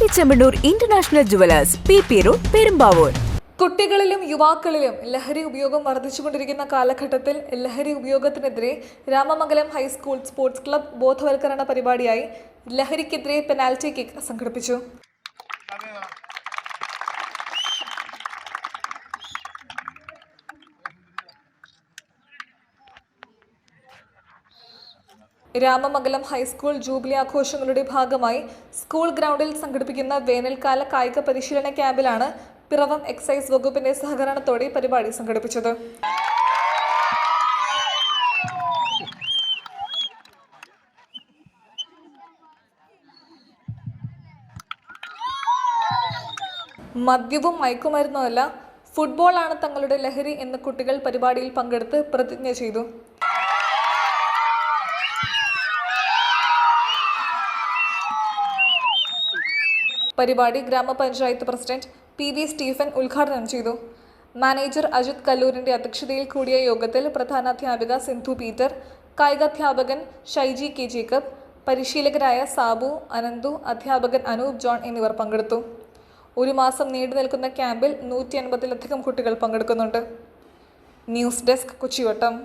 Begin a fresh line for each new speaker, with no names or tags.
Happy Chembannur International Jewelers, PP Road, Perumbavoor.
കുട്ടികളിലും യുവാക്കളിലും ലഹരി ഉപയോഗം വർദ്ധിച്ചുകൊണ്ടിരിക്കുന്ന കാലഘട്ടത്തിൽ ലഹരി ഉപയോഗത്തിനെതിരെ രാമമംഗലം ഹൈസ്കൂൾ സ്പോർട്സ് ക്ലബ്ബ് ബോധവൽക്കരണ പരിപാടിയായി ലഹരിക്കെതിരെ പെനാൽറ്റി കിക്ക് സംഘടിപ്പിച്ചു. രാമമംഗലം ഹൈസ്കൂൾ ജൂബിലി ആഘോഷങ്ങളുടെ ഭാഗമായി സ്കൂൾ ഗ്രൗണ്ടിൽ സംഘടിപ്പിക്കുന്ന വേനൽക്കാല കായിക പരിശീലന ക്യാമ്പിലാണ് പിറവം എക്സൈസ് വകുപ്പിന്റെ സഹകരണത്തോടെ പരിപാടി സംഘടിപ്പിച്ചത്. മദ്യവും മയക്കുമരുന്നുമല്ല, ഫുട്ബോളാണ് തങ്ങളുടെ ലഹരി എന്ന് കുട്ടികൾ പരിപാടിയിൽ പങ്കെടുത്ത് പ്രതിജ്ഞ ചെയ്തു. പരിപാടി ഗ്രാമപഞ്ചായത്ത് പ്രസിഡന്റ് PV സ്റ്റീഫൻ ഉദ്ഘാടനം ചെയ്തു. മാനേജർ അജിത് കല്ലൂരിന്റെ അധ്യക്ഷതയിൽ കൂടിയ യോഗത്തിൽ പ്രധാനാധ്യാപിക സിന്ധു പീറ്റർ, കായികാധ്യാപകൻ ഷൈജി കെ ജേക്കബ്, പരിശീലകരായ സാബു, അനന്തു, അധ്യാപകൻ അനൂപ് ജോൺ എന്നിവർ പങ്കെടുത്തു. ഒരു മാസം നീണ്ടു നിൽക്കുന്ന ക്യാമ്പിൽ 150-ലധികം കുട്ടികൾ പങ്കെടുക്കുന്നുണ്ട്. News desk, കൊച്ചിവട്ടം.